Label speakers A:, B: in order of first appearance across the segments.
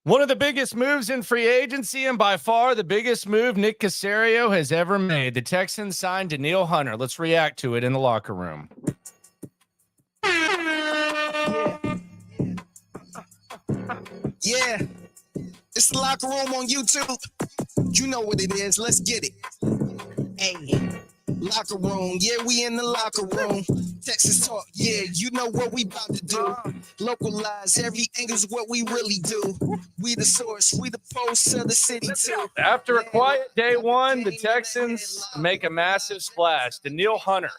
A: One of the biggest moves in free agency, and by far the biggest move Nick Caserio has ever made. The Texans signed Danielle Hunter. Let's react to it in the locker room.
B: Yeah, it's the locker room on YouTube. You know what it is. Let's get it. Hey, locker room. Yeah, we in the locker room. Texas talk. Yeah, you know what we about to do. Localize every angle's what we really do. We the source. We the pulse of the city too.
A: After a quiet day one, the Texans make a massive splash. Danielle Hunter,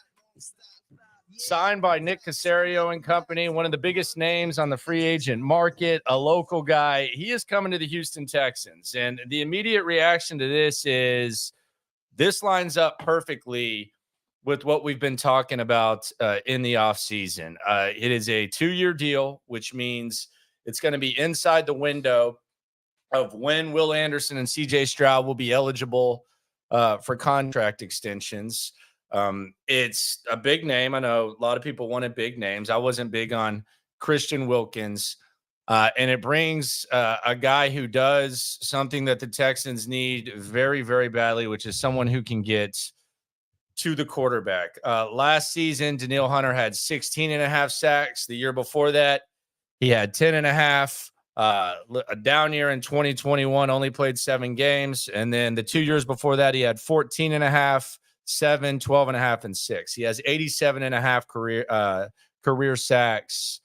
A: signed by Nick Caserio and company, one of the biggest names on the free agent market, a local guy. He is coming to the Houston Texans. And the immediate reaction to this is this lines up perfectly with what we've been talking about in the offseason. It is a 2-year deal, which means it's going to be inside the window of when Will Anderson and CJ Stroud will be eligible for contract extensions. It's a big name. I know a lot of people wanted big names. I wasn't big on Christian Wilkins. And it brings a guy who does something that the Texans need very, very badly, which is someone who can get to the quarterback. Last season, Danielle Hunter had 16 and a half sacks. The year before that, he had 10 and a half. A down year in 2021, only played 7 games. And then the 2 years before that, he had 14 and a half, 7, 12 and a half, and 6. He has 87 and a half career sacks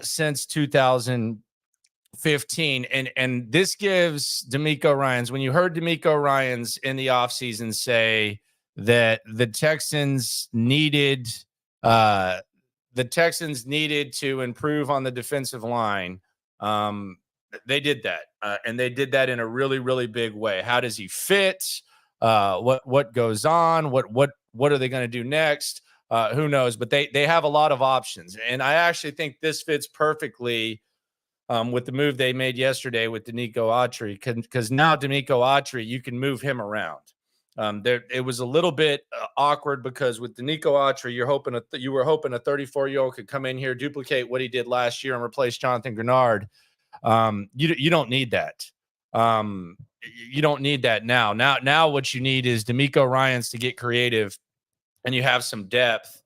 A: since 2015. And this gives D'Amico Ryans, when you heard D'Amico Ryans in the offseason say that the Texans needed to improve on the defensive line, they did that. And they did that in a really, really big way. How does he fit? What goes on? What are they going to do next? Who knows? But they have a lot of options. And I actually think this fits perfectly with the move they made yesterday with Danico Autry, because now Danico Autry, you can move him around. It was a little bit awkward because with Danico Autry, you were hoping a 34-year-old could come in here, duplicate what he did last year, and replace Jonathan Grenard. You don't need that. You don't need that now. Now what you need is D'Amico Ryans to get creative, and you have some depth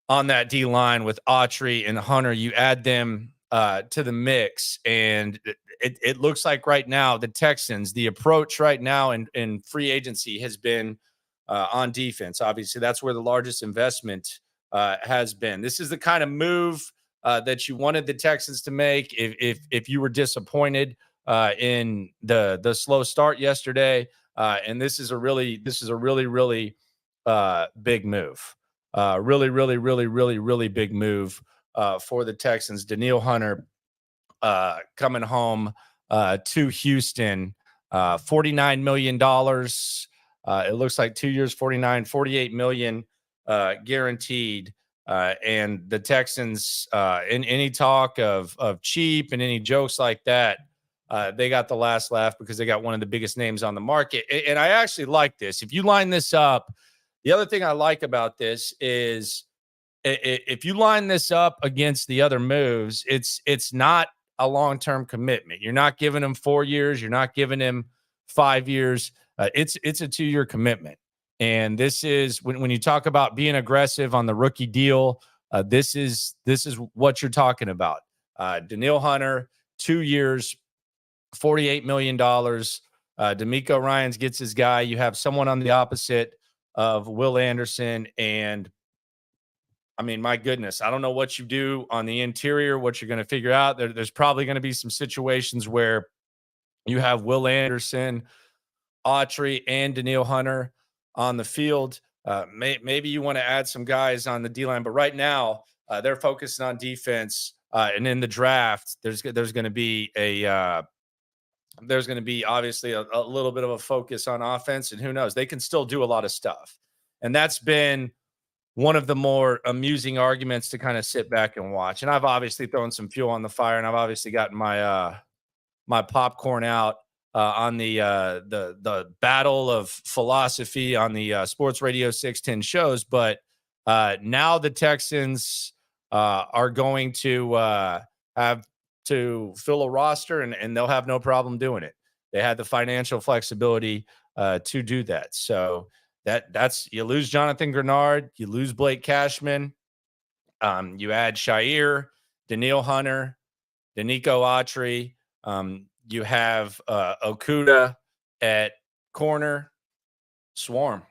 A: on that D line with Autry and Hunter. You add them to the mix, and it looks like right now the Texans, the approach right now in free agency has been on defense. Obviously, that's where the largest investment has been. This is the kind of move that you wanted the Texans to make if you were disappointed in the slow start yesterday. And this is a really big move. Really big move for the Texans. Danielle Hunter coming home to Houston, $49 million. It looks like 2 years, $48 million guaranteed. And the Texans, in any talk of cheap and any jokes like that, they got the last laugh because they got one of the biggest names on the market. And I actually like this. If you line this up, the other thing I like about this is if you line this up against the other moves, it's not a long-term commitment. You're not giving him 4 years. You're not giving him 5 years. It's a 2-year commitment. And this is when you talk about being aggressive on the rookie deal, this is what you're talking about. Danielle Hunter, 2 years, $48 million. D'Amico Ryans gets his guy. You have someone on the opposite of Will Anderson. And I mean, my goodness, I don't know what you do on the interior, what you're going to figure out. There's probably going to be some situations where you have Will Anderson, Autry, and Danielle Hunter on the field. Maybe you want to add some guys on the D-line, but right now they're focusing on defense. And in the draft, there's going to be obviously a little bit of a focus on offense, and who knows, they can still do a lot of stuff. And that's been one of the more amusing arguments to kind of sit back and watch. And I've obviously thrown some fuel on the fire, and I've obviously gotten my my popcorn out on the battle of philosophy on the Sports Radio 610 shows. But now the Texans are going to have to fill a roster, and they'll have no problem doing it. They had the financial flexibility to do that. So that's you lose Jonathan Grenard, you lose Blake Cashman, you add Shair, Danielle Hunter, Danico Autry. You have Okuda at corner. Swarm.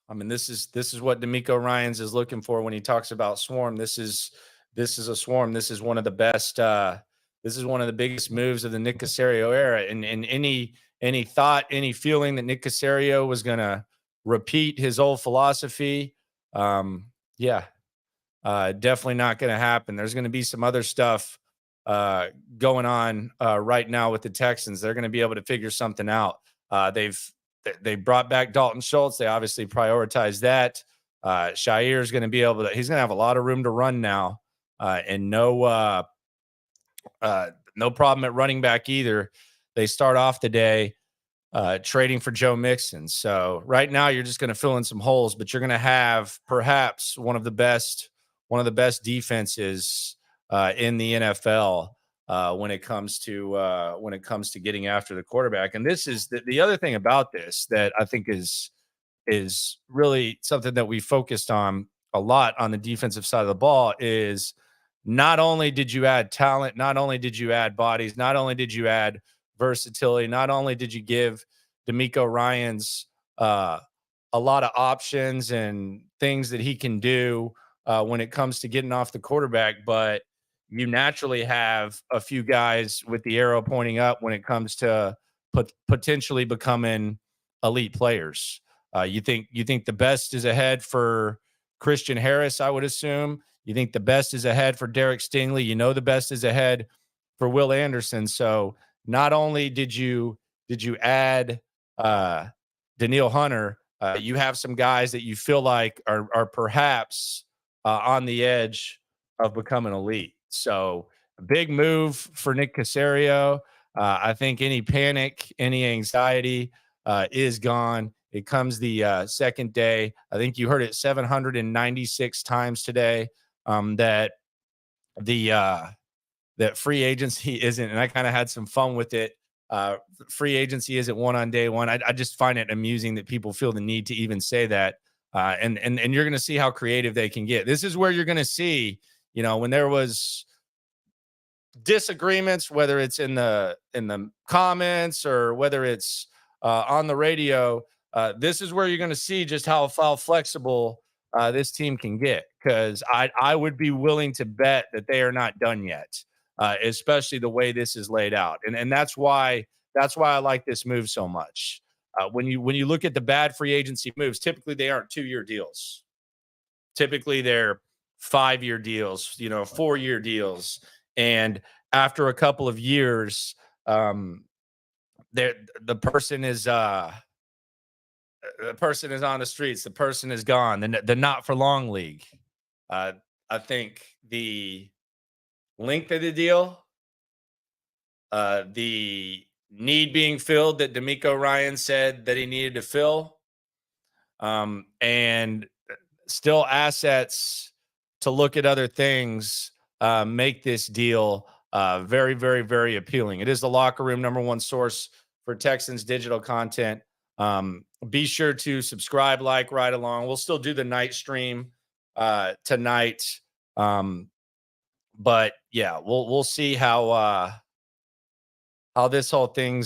A: I mean, this is what D'Amico Ryans is looking for when he talks about swarm. This is a swarm. This is one of the best. This is one of the biggest moves of the Nick Caserio era. And any thought, any feeling that Nick Caserio was going to repeat his old philosophy, yeah, definitely not going to happen. There's going to be some other stuff going on right now with the Texans. They're going to be able to figure something out. They brought back Dalton Schultz. They obviously prioritized that. Shair is going to be able to. He's going to have a lot of room to run now, and no problem at running back either. They start off the day trading for Joe Mixon. So right now you're just going to fill in some holes, but you're going to have perhaps one of the best defenses in the NFL when it comes to getting after the quarterback. And this is the other thing about this that I think is really something that we focused on a lot on the defensive side of the ball is not only did you add talent, not only did you add bodies, not only did you add versatility, not only did you give D'Amico Ryans a lot of options and things that he can do when it comes to getting off the quarterback, but you naturally have a few guys with the arrow pointing up when it comes to potentially becoming elite players. You think the best is ahead for Christian Harris, I would assume. You think the best is ahead for Derek Stingley. You know the best is ahead for Will Anderson. So not only did you add Danielle Hunter, you have some guys that you feel like are perhaps on the edge of becoming elite. So a big move for Nick Caserio. I think any panic, any anxiety is gone. It comes the second day. I think you heard it 796 times today that that free agency isn't, and I kind of had some fun with it. Free agency isn't one on day one. I just find it amusing that people feel the need to even say that. And you're going to see how creative they can get. This is where you're going to see, when there was disagreements, whether it's in the comments or whether it's on the radio, this is where you're going to see just how flexible this team can get. Because I would be willing to bet that they are not done yet, especially the way this is laid out. And that's why I like this move so much. When you look at the bad free agency moves, typically they aren't 2-year deals. Typically they're 5-year deals, 4-year deals. And after a couple of years, the person is on the streets. The person is gone. The not for long league. I think the length of the deal, the need being filled that D'Amico Ryan said that he needed to fill, and still assets to look at other things, make this deal very, very, very appealing. It is the Locker Room #1 source for Texans digital content. Be sure to subscribe, like, right along. We'll still do the night stream tonight. But yeah, we'll see how this whole thing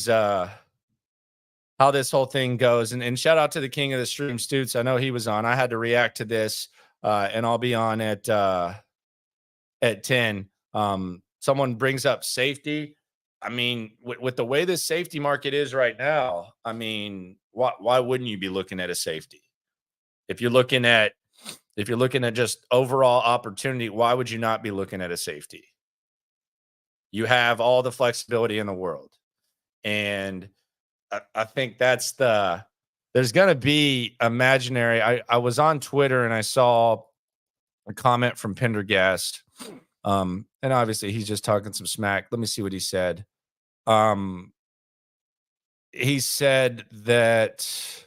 A: goes. And shout out to the king of the stream, Stoots. I know he was on. I had to react to this, and I'll be on at 10. Someone brings up safety. I mean, with the way this safety market is right now, I mean, why wouldn't you be looking at a safety? If you're looking at just overall opportunity, why would you not be looking at a safety? You have all the flexibility in the world. And I think there's going to be imaginary. I was on Twitter and I saw a comment from Pendergast. And obviously he's just talking some smack. Let me see what he said. He said that,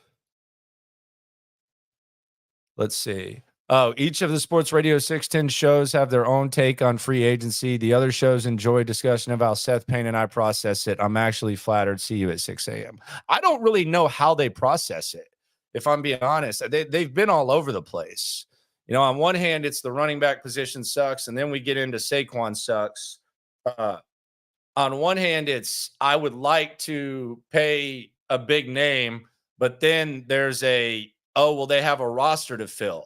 A: let's see. Oh, each of the Sports Radio 610 shows have their own take on free agency. The other shows enjoy discussion of how Seth Payne and I process it. I'm actually flattered. See you at 6 a.m. I don't really know how they process it, if I'm being honest. They've been all over the place. On one hand, it's the running back position sucks, and then we get into Saquon sucks. On one hand, it's I would like to pay a big name, but then there's they have a roster to fill.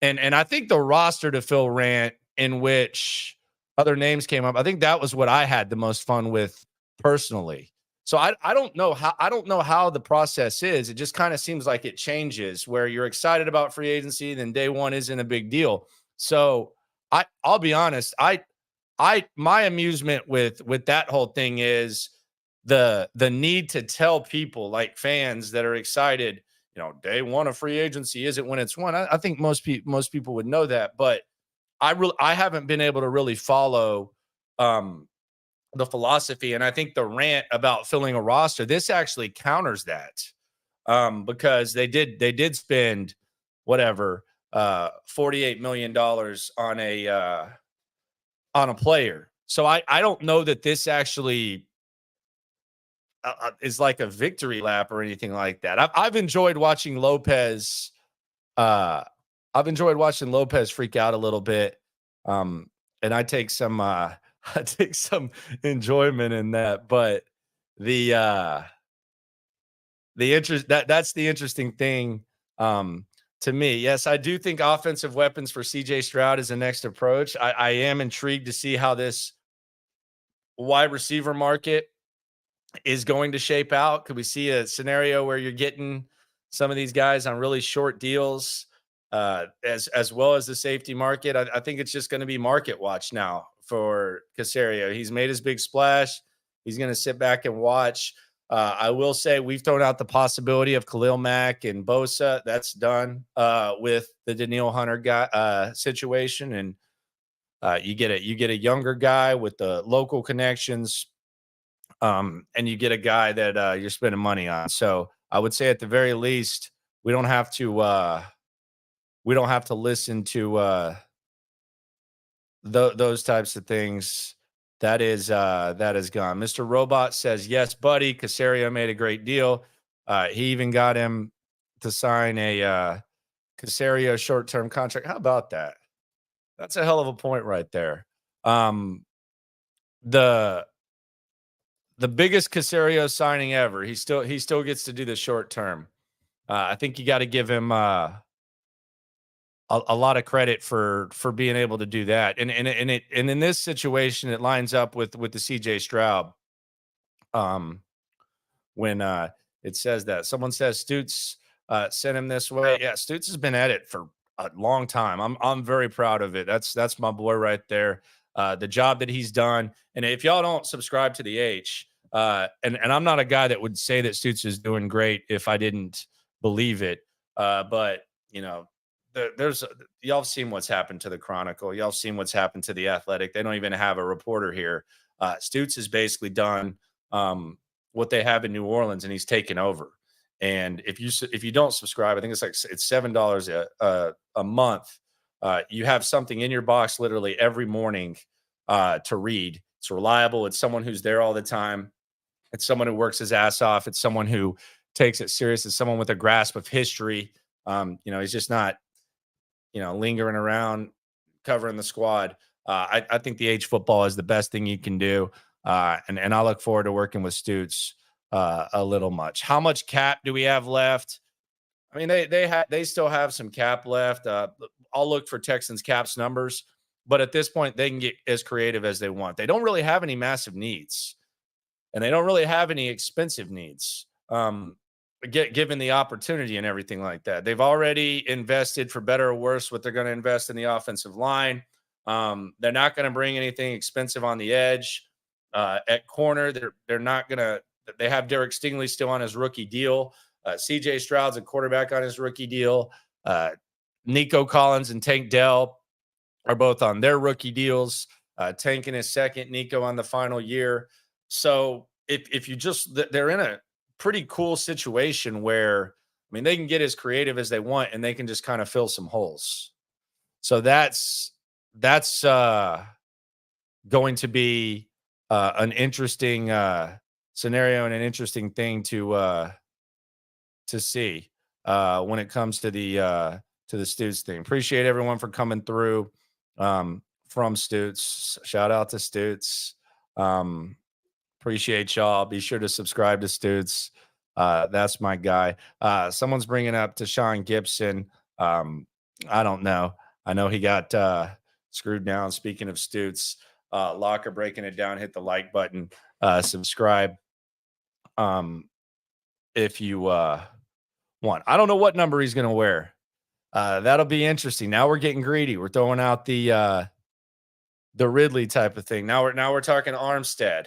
A: And I think the roster to fill rant in which other names came up, I think that was what I had the most fun with personally. So I don't know how the process is. It just kind of seems like it changes where you're excited about free agency, then day one isn't a big deal. So I'll be honest, my amusement with that whole thing is the need to tell people like fans that are excited, day one of free agency isn't when it's won. I think most people would know that, but I haven't been able to really follow the philosophy. And I think the rant about filling a roster, this actually counters that because they did spend whatever $48 million on a player. So I don't know that this actually is like a victory lap or anything like that. I've enjoyed watching Lopez. I've enjoyed watching Lopez freak out a little bit. And I take some enjoyment in that, but the interest that's the interesting thing to me. Yes, I do think offensive weapons for CJ Stroud is the next approach. I am intrigued to see how this wide receiver market is going to shape out. Could we see a scenario where you're getting some of these guys on really short deals, as well as the safety market? I think it's just going to be market watch now for Caserio. He's made his big splash. He's going to sit back and watch. I will say we've thrown out the possibility of Khalil Mack and Bosa. That's done with the Danielle Hunter guy situation, and you get a younger guy with the local connections, and you get a guy that you're spending money on. So I would say at the very least, we don't have to listen to those types of things. That is gone. Mr. Robot says, yes, buddy. Caserio made a great deal. He even got him to sign a Caserio short-term contract. How about that? That's a hell of a point right there. The biggest Caserio signing ever. He still gets to do the short term. I think you got to give him a lot of credit for being able to do that. And in this situation, it lines up with the CJ Stroud. When it says that someone says Stutz sent him this way. Yeah, Stutz has been at it for a long time. I'm very proud of it. That's my boy right there. The job that he's done. And if y'all don't subscribe to the H, and I'm not a guy that would say that Stutz is doing great if I didn't believe it. But there's y'all seen what's happened to the Chronicle. Y'all seen what's happened to the Athletic. They don't even have a reporter here. Stutz has basically done what they have in New Orleans, and he's taken over. And if you don't subscribe, I think it's $7 a month. You have something in your box literally every morning to read. It's reliable. It's someone who's there all the time. It's someone who works his ass off. It's someone who takes it serious. It's someone with a grasp of history. He's just not, lingering around covering the squad. I think the H football is the best thing you can do. And I look forward to working with Stutz a little much. How much cap do we have left? I mean, they still have some cap left. I'll look for Texans caps numbers, but at this point, they can get as creative as they want. They don't really have any massive needs, and they don't really have any expensive needs, given the opportunity and everything like that. They've already invested, for better or worse, what they're going to invest in the offensive line. They're not going to bring anything expensive on the edge. At corner, they're not going to. They have Derek Stingley still on his rookie deal. CJ Stroud's a quarterback on his rookie deal. Nico Collins and Tank Dell are both on their rookie deals. Tank in his second, Nico on the final year. So if you they're in a pretty cool situation where, they can get as creative as they want, and they can just kind of fill some holes. So that's going to be an interesting scenario and an interesting thing to see when it comes to the Stoots thing. Appreciate everyone for coming through from Stoots. Shout out to Stoots. Appreciate y'all. Be sure to subscribe to Stoots. That's my guy. Someone's bringing up Tashawn Gibson. I don't know. I know he got screwed down. Speaking of Stoots, Locker breaking it down. Hit the like button. Subscribe if you want. I don't know what number he's going to wear. That'll be interesting. Now we're getting greedy. We're throwing out the Ridley type of thing. Now we're talking Armstead.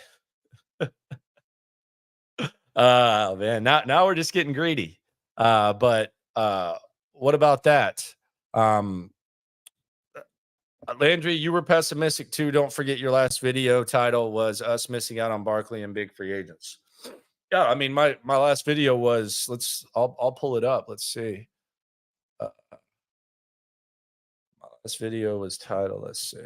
A: Oh man, now we're just getting greedy. But what about that? Landry, you were pessimistic too. Don't forget your last video title was us missing out on Barkley and big free agents. Yeah, I mean my last video was I'll pull it up. Let's see. My last video was titled, let's see.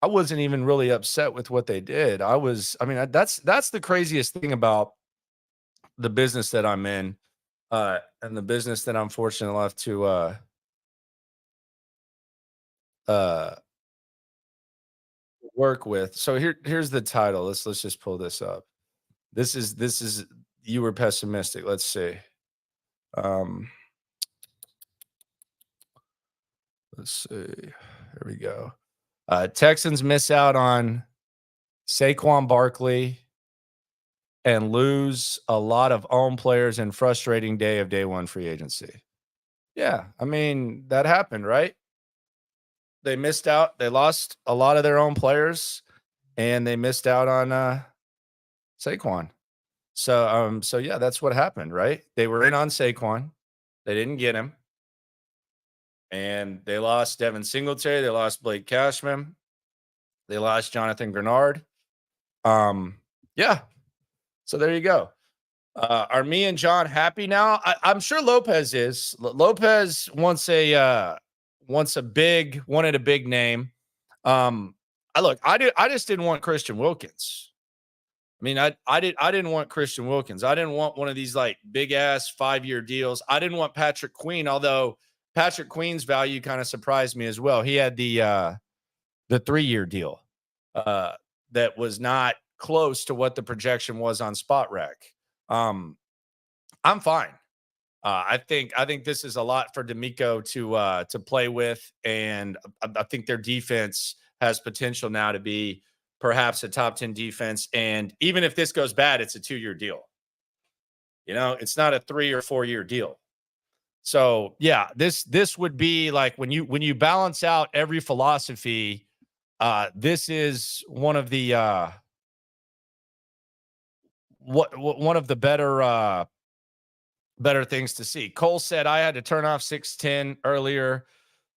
A: I wasn't even really upset with what they did. That's the craziest thing about the business that I'm in, and the business that I'm fortunate enough to work with. So here's the title. Let's just pull this up. This is you were pessimistic. Let's see. Let's see. Here we go. Texans miss out on Saquon Barkley and lose a lot of own players in frustrating day of day one free agency. Yeah, I mean, that happened, right? They missed out. They lost a lot of their own players, and they missed out on Saquon. So yeah, that's what happened, right? They were in on Saquon. They didn't get him. And they lost Devin Singletary. They lost Blake Cashman. They lost Jonathan Grenard. Yeah. So there you go. Are me and John happy now? I'm sure Lopez is. Lopez wanted a big name. I just didn't want Christian Wilkins. I mean, I didn't want Christian Wilkins. I didn't want one of these like big ass 5-year deals. I didn't want Patrick Queen, although Patrick Queen's value kind of surprised me as well. He had the 3-year deal that was not close to what the projection was on Spot Rec. I'm fine. I think this is a lot for D'Amico to play with, and I think their defense has potential now to be perhaps a top 10 defense. And even if this goes bad, it's a 2-year deal. You know, it's not a 3 or 4-year deal. So yeah, this would be like when you balance out every philosophy, this is one of the one of the better things to see. Cole said I had to turn off 610 earlier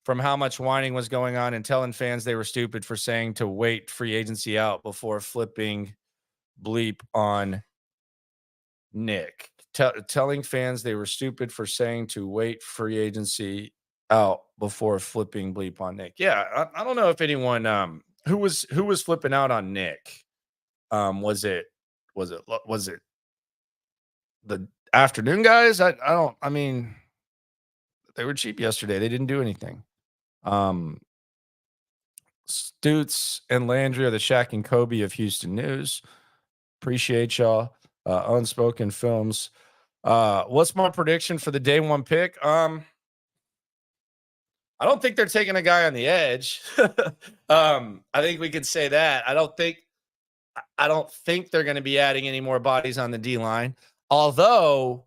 A: from how much whining was going on and telling fans they were stupid for saying to wait free agency out before flipping bleep on Nick. Telling fans they were stupid for saying to wait free agency out before flipping bleep on Nick. Yeah, I don't know if anyone who was flipping out on Nick. Was it the afternoon guys? I mean, they were cheap yesterday. They didn't do anything. Stoots and Landry are the Shaq and Kobe of Houston news. Appreciate y'all. Unspoken Films. What's my prediction for the day one pick? I don't think they're taking a guy on the edge. I think we could say that. I don't think they're going to be adding any more bodies on the D line. Although,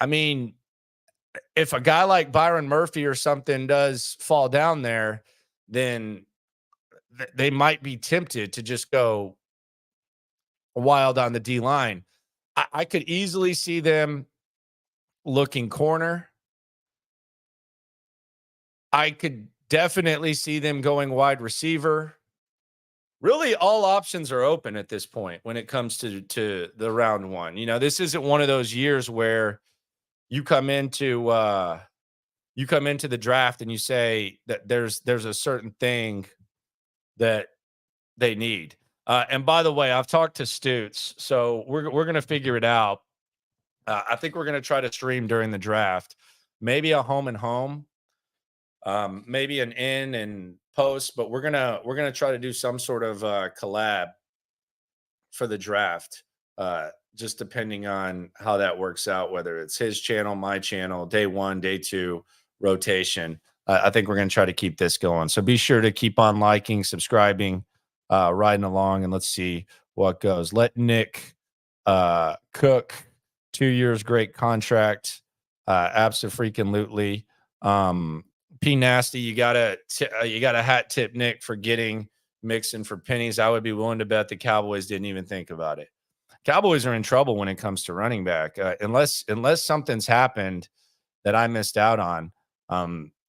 A: I mean, if a guy like Byron Murphy or something does fall down there, then they might be tempted to just go wild on the D line. I could easily see them looking corner. I could definitely see them going wide receiver. Really, all options are open at this point when it comes to the round one. You know, this isn't one of those years where you come into you come into the draft and you say that there's a certain thing that they need. And by the way, I've talked to Stutes, so we're gonna figure it out. I think we're gonna try to stream during the draft, maybe a home and home, maybe an in and post, but we're gonna try to do some sort of collab for the draft. Just depending on how that works out, whether it's his channel, my channel, day one, day two, rotation. I think we're going to try to keep this going. So be sure to keep on liking, subscribing, riding along, and let's see what goes. Let Nick cook. 2 years, great contract. Absolutely. P Nasty, you got a hat tip Nick for getting Mixon for pennies. I would be willing to bet the Cowboys didn't even think about it. Cowboys are in trouble when it comes to running back, unless something's happened that I missed out on.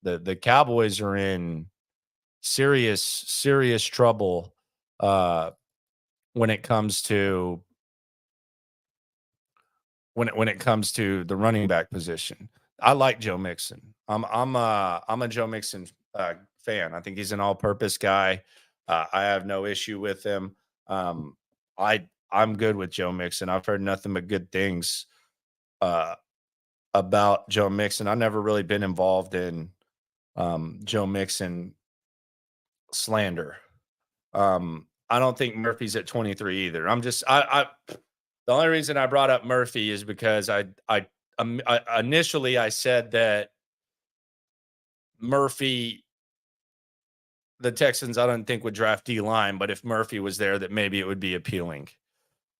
A: The Cowboys are in serious trouble when it comes to the running back position. I like Joe Mixon. I'm a Joe Mixon fan. I think he's an all-purpose guy. I have no issue with him. I'm good with Joe Mixon. I've heard nothing but good things about Joe Mixon. I've never really been involved in Joe Mixon slander. I don't think Murphy's at 23 either. The only reason I brought up Murphy is because I initially I said that Murphy, the Texans, I don't think would draft D-line, but if Murphy was there, that maybe it would be appealing.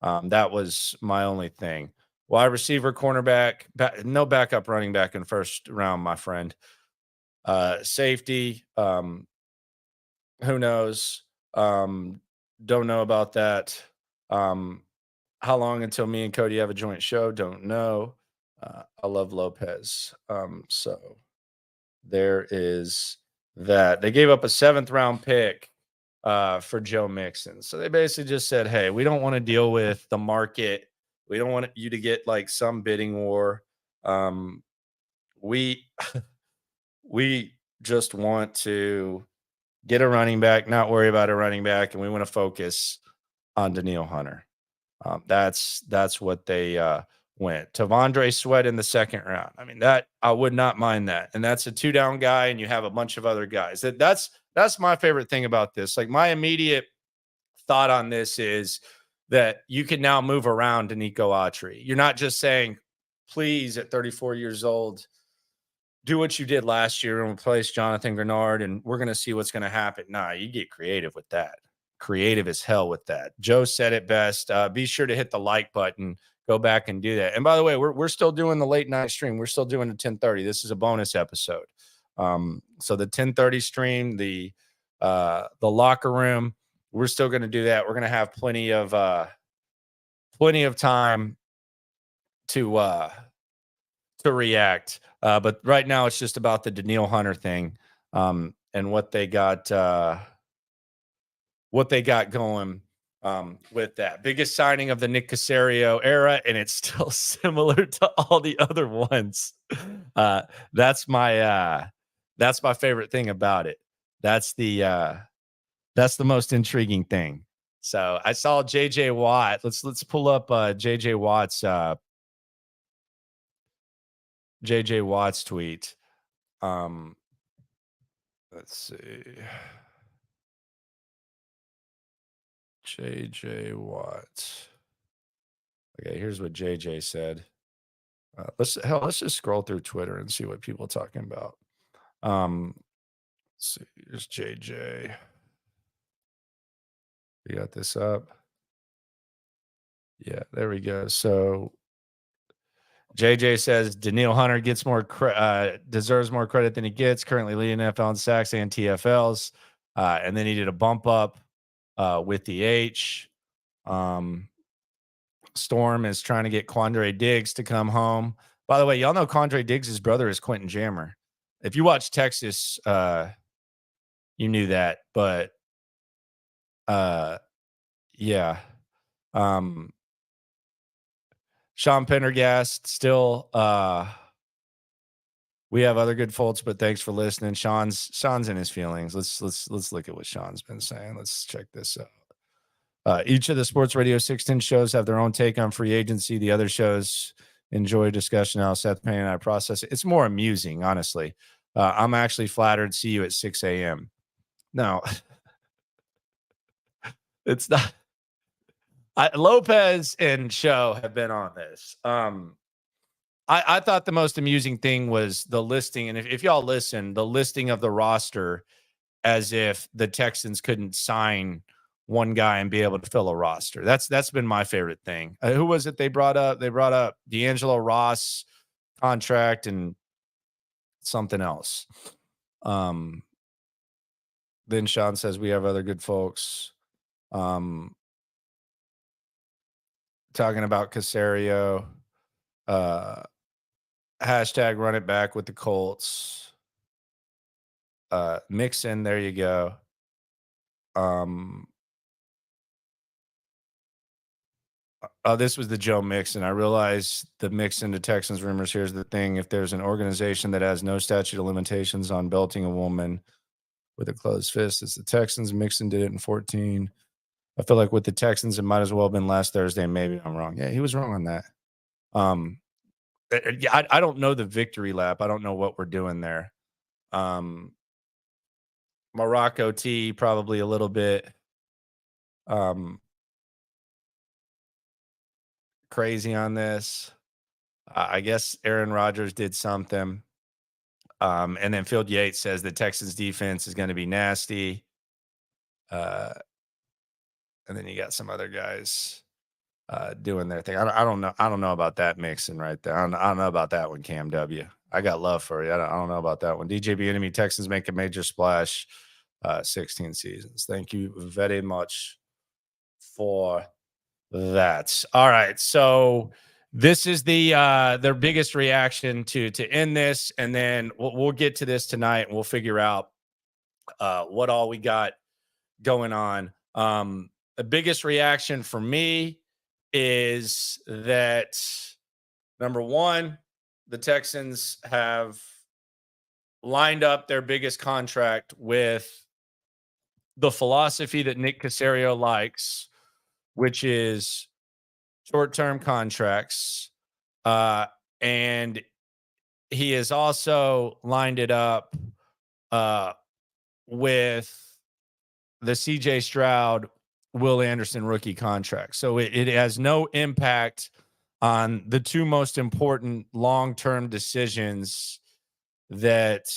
A: That was my only thing. Wide receiver, cornerback, no backup running back in first round, my friend. Safety, who knows? Don't know about that. How long until me and Cody have a joint show? Don't know. I love Lopez. So there is that. They gave up a 7th round pick for Joe Mixon. So they basically just said, hey, we don't want to deal with the market. We don't want you to get like some bidding war. We we just want to get a running back, not worry about a running back, and we want to focus on Danielle Hunter. That's what they went. Tavondre Sweat in the 2nd round. I mean, that I would not mind that. And that's a 2-down guy, and you have a bunch of other guys. That's my favorite thing about this. Like, my immediate thought on this is that you can now move around to Nico Autry. You're not just saying, please, at 34 years old, do what you did last year and replace Jonathan Grenard, and we're going to see what's going to happen. Nah, you get creative with that. Creative as hell with that. Joe said it best. Be sure to hit the like button. Go back and do that. And by the way, we're still doing the late night stream. We're still doing the 10:30. This is a bonus episode. So the 10:30 stream, the locker room, we're still going to do that. We're going to have plenty of time to react. But right now it's just about the Danielle Hunter thing and what they got going with that. Biggest signing of the Nick Caserio era, and it's still similar to all the other ones. That's my favorite thing about it. That's the most intriguing thing. So I saw JJ Watt. Let's pull up JJ Watt's tweet. Let's see. JJ Watt. Okay, here's what JJ said. Let's just scroll through Twitter and see what people are talking about. Let's see. Here's JJ. We got this up. Yeah, there we go. So JJ says Danielle Hunter gets deserves more credit than he gets. Currently leading NFL in sacks and TFLs, and then he did a bump up with the H. Storm is trying to get Quandre Diggs to come home. By the way, y'all know Quandre Diggs' brother is Quentin Jammer. If you watch Texas, you knew that, but yeah. Sean Pendergast still We have other good folks, but thanks for listening. Sean's in his feelings. Let's look at what Sean's been saying. Let's check this out. Each of the Sports Radio 610 shows have their own take on free agency. The other shows enjoy discussion how Seth Payne and I process it. It's more amusing, honestly. I'm actually flattered. See you at 6 a.m. No, it's not. Lopez and Show have been on this. I thought the most amusing thing was the listing. And if y'all listen, the listing of the roster as if the Texans couldn't sign one guy and be able to fill a roster. That's been my favorite thing. Who was it they brought up? They brought up D'Angelo Ross contract and something else. Then Sean says we have other good folks. Talking about Caserio. Hashtag run it back with the Colts. Mixon, there you go. This was the Joe Mixon. I realize the Mixon to Texans rumors. Here's the thing. If there's an organization that has no statute of limitations on belting a woman with a closed fist, it's the Texans. Mixon did it in 2014. I feel like with the Texans, it might as well have been last Thursday. Maybe I'm wrong. Yeah, he was wrong on that. I don't know the victory lap. I don't know what we're doing there. Morocco T probably a little bit crazy on this. I guess Aaron Rodgers did something. And then Field Yates says the Texans defense is going to be nasty. And then you got some other guys doing their thing. I don't know. I don't know about that Mixon right there. I don't know about that one, Cam W. I got love for you. I don't know about that one. DJB Enemy Texans make a major splash. 16 seasons. Thank you very much for that. All right. So this is their biggest reaction to end this. And then we'll get to this tonight and we'll figure out what all we got going on. The biggest reaction for me is that, number one, the Texans have lined up their biggest contract with the philosophy that Nick Caserio likes, which is short-term contracts. And he has also lined it up with the CJ Stroud, Will Anderson rookie contract. So it has no impact on the two most important long-term decisions that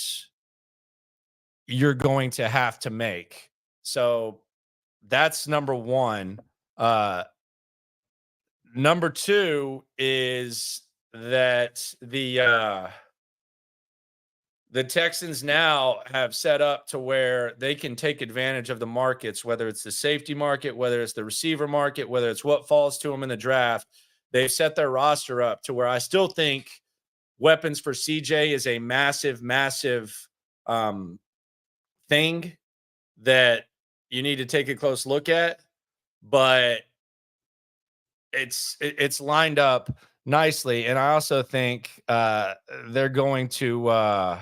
A: you're going to have to make. So that's number one. Number two is that the Texans now have set up to where they can take advantage of the markets, whether it's the safety market, whether it's the receiver market, whether it's what falls to them in the draft. They've set their roster up to where I still think weapons for CJ is a massive, massive thing that you need to take a close look at, but it's lined up nicely. And I also think they're going to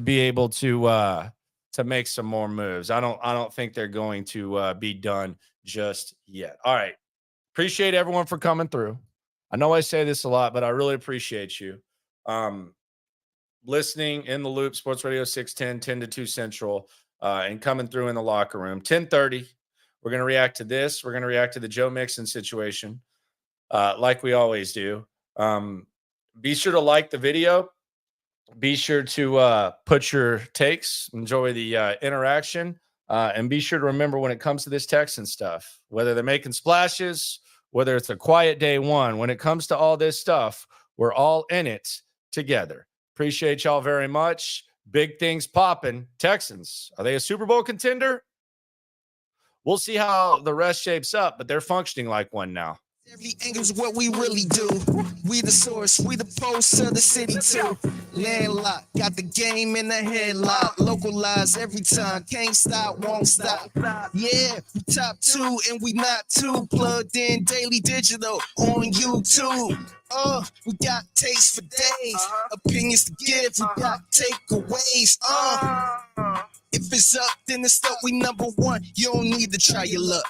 A: be able to make some more moves. I don't think they're going to be done just yet. All right. Appreciate everyone for coming through. I know I say this a lot, but I really appreciate you. Listening in the loop, Sports Radio 610, 10 to 2 Central, and coming through in the locker room. 10:30, we're going to react to this. We're going to react to the Joe Mixon situation, like we always do. Be sure to like the video. Be sure to put your takes. Enjoy the interaction. And be sure to remember when it comes to this Texan stuff, whether they're making splashes, whether it's a quiet day one, when it comes to all this stuff, we're all in it together. Appreciate y'all very much. Big things popping. Texans, are they a Super Bowl contender? We'll see how the rest shapes up, but they're functioning like one now.
B: Every angle's what we really do. We the source, we the pulse of the city too. Landlocked, got the game in the headlock. Localized every time, can't stop, won't stop. Yeah, we top two and we not too. Plugged in daily digital on YouTube. We got taste for days, opinions to give, we got takeaways. If it's up, then it's up. We number one. You don't need to try your luck.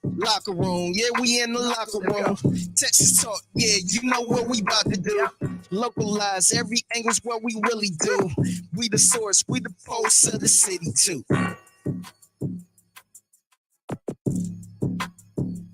B: Locker room, yeah, we in the locker room. Texas talk, yeah, you know what we about to do. Localize every angle's what we really do. We the source, we the pulse of the city too.